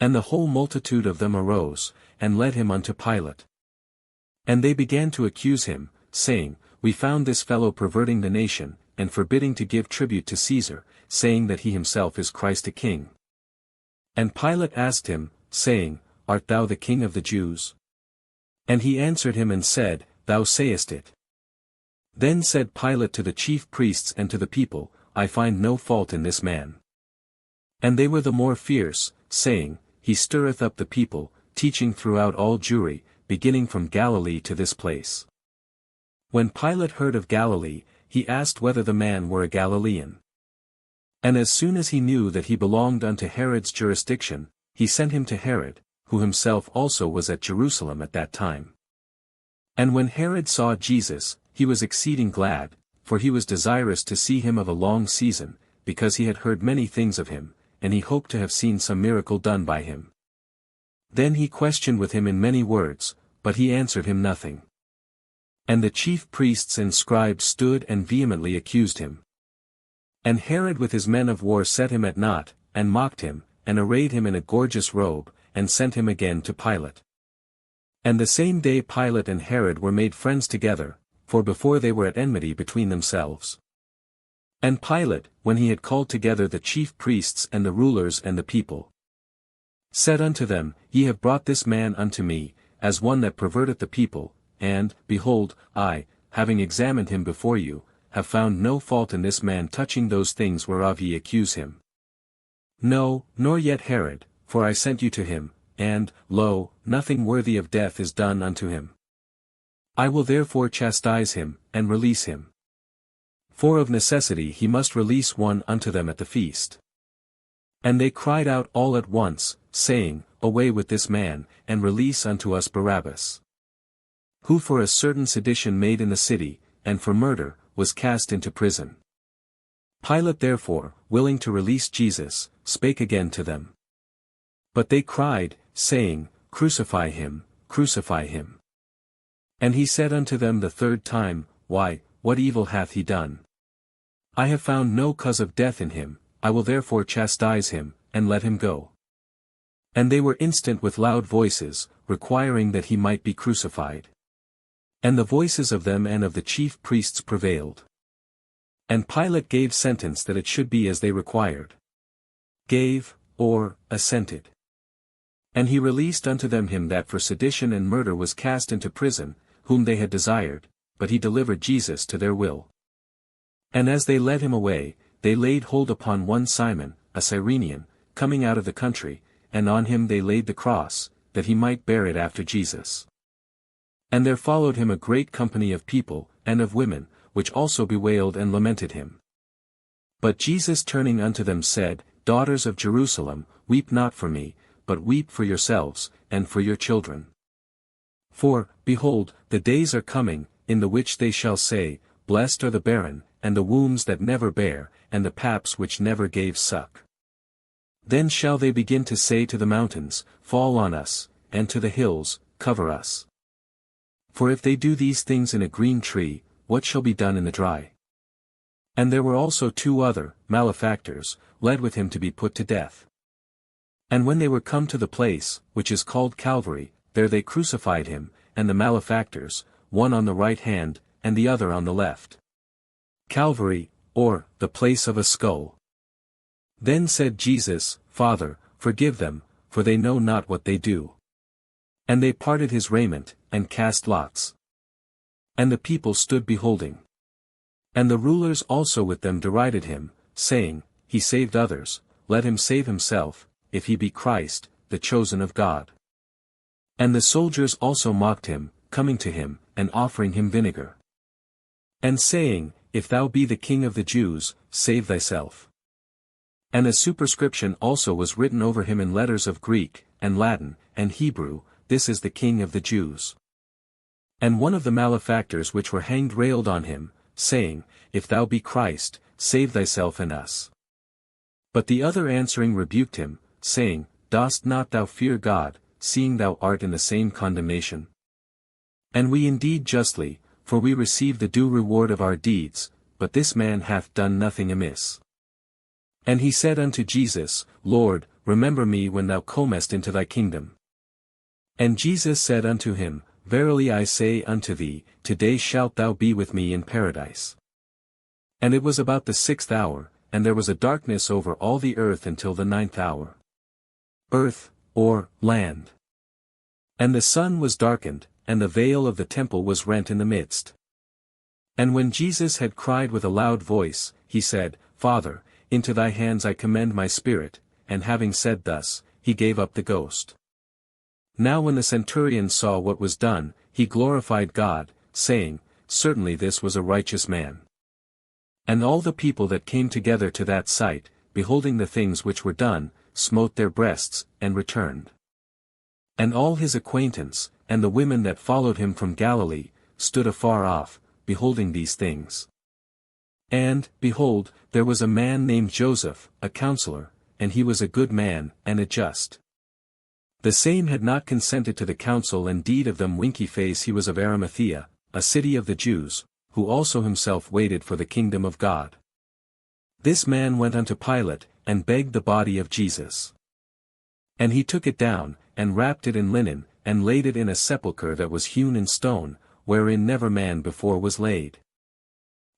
And the whole multitude of them arose, and led him unto Pilate. And they began to accuse him, saying, We found this fellow perverting the nation, and forbidding to give tribute to Caesar, saying that he himself is Christ a king. And Pilate asked him, saying, Art thou the king of the Jews? And he answered him and said, Thou sayest it. Then said Pilate to the chief priests and to the people, I find no fault in this man. And they were the more fierce, saying, He stirreth up the people, teaching throughout all Jewry, beginning from Galilee to this place. When Pilate heard of Galilee, he asked whether the man were a Galilean. And as soon as he knew that he belonged unto Herod's jurisdiction, he sent him to Herod, who himself also was at Jerusalem at that time. And when Herod saw Jesus, he was exceeding glad, for he was desirous to see him of a long season, because he had heard many things of him, and he hoped to have seen some miracle done by him. Then he questioned with him in many words, but he answered him nothing. And the chief priests and scribes stood and vehemently accused him. And Herod with his men of war set him at naught, and mocked him, and arrayed him in a gorgeous robe, and sent him again to Pilate. And the same day Pilate and Herod were made friends together, for before they were at enmity between themselves. And Pilate, when he had called together the chief priests and the rulers and the people, said unto them, Ye have brought this man unto me, as one that perverteth the people, and, behold, I, having examined him before you, have found no fault in this man touching those things whereof ye accuse him. No, nor yet Herod, for I sent you to him, and, lo, nothing worthy of death is done unto him. I will therefore chastise him, and release him. For of necessity he must release one unto them at the feast. And they cried out all at once, saying, Away with this man, and release unto us Barabbas. Who for a certain sedition made in the city, and for murder, was cast into prison. Pilate therefore, willing to release Jesus, spake again to them. But they cried, saying, Crucify him, crucify him. And he said unto them the third time, Why, what evil hath he done? I have found no cause of death in him, I will therefore chastise him, and let him go. And they were instant with loud voices, requiring that he might be crucified. And the voices of them and of the chief priests prevailed. And Pilate gave sentence that it should be as they required. Gave, or, assented. And he released unto them him that for sedition and murder was cast into prison, whom they had desired, but he delivered Jesus to their will. And as they led him away, they laid hold upon one Simon, a Cyrenian, coming out of the country, and on him they laid the cross, that he might bear it after Jesus. And there followed him a great company of people, and of women, which also bewailed and lamented him. But Jesus turning unto them said, Daughters of Jerusalem, weep not for me, but weep for yourselves, and for your children. For, behold, the days are coming, in the which they shall say, Blessed are the barren, and the wombs that never bare, and the paps which never gave suck. Then shall they begin to say to the mountains, Fall on us, and to the hills, Cover us. For if they do these things in a green tree, what shall be done in the dry? And there were also 2 other, malefactors, led with him to be put to death. And when they were come to the place, which is called Calvary, there they crucified him, and the malefactors, one on the right hand, and the other on the left. Calvary, or, the place of a skull. Then said Jesus, Father, forgive them, for they know not what they do. And they parted his raiment, and cast lots. And the people stood beholding. And the rulers also with them derided him, saying, He saved others, let him save himself, if he be Christ, the chosen of God. And the soldiers also mocked him, coming to him, and offering him vinegar. And saying, If thou be the King of the Jews, save thyself. And a superscription also was written over him in letters of Greek, and Latin, and Hebrew, This is the King of the Jews. And one of the malefactors which were hanged railed on him, saying, If thou be Christ, save thyself and us. But the other answering rebuked him, saying, Dost not thou fear God, seeing thou art in the same condemnation? And we indeed justly, for we receive the due reward of our deeds, but this man hath done nothing amiss. And he said unto Jesus, Lord, remember me when thou comest into thy kingdom. And Jesus said unto him, Verily I say unto thee, today shalt thou be with me in paradise. And it was about the 6th hour, and there was a darkness over all the earth until the 9th hour. Earth, or land. And the sun was darkened, and the veil of the temple was rent in the midst. And when Jesus had cried with a loud voice, he said, Father, into thy hands I commend my spirit, and having said thus, he gave up the ghost. Now when the centurion saw what was done, he glorified God, saying, Certainly this was a righteous man. And all the people that came together to that sight, beholding the things which were done, smote their breasts, and returned. And all his acquaintance, and the women that followed him from Galilee, stood afar off, beholding these things. And, behold, there was a man named Joseph, a counselor, and he was a good man, and a just. The same had not consented to the counsel and deed of them winky face. He was of Arimathea, a city of the Jews, who also himself waited for the kingdom of God. This man went unto Pilate, and begged the body of Jesus. And he took it down, and wrapped it in linen, and laid it in a sepulchre that was hewn in stone, wherein never man before was laid.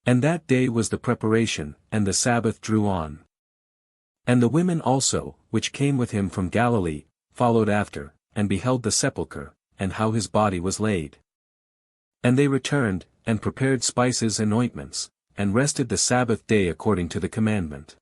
And that day was the preparation, and the Sabbath drew on. And the women also, which came with him from Galilee, followed after, and beheld the sepulchre, and how his body was laid. And they returned, and prepared spices and ointments, and rested the Sabbath day according to the commandment.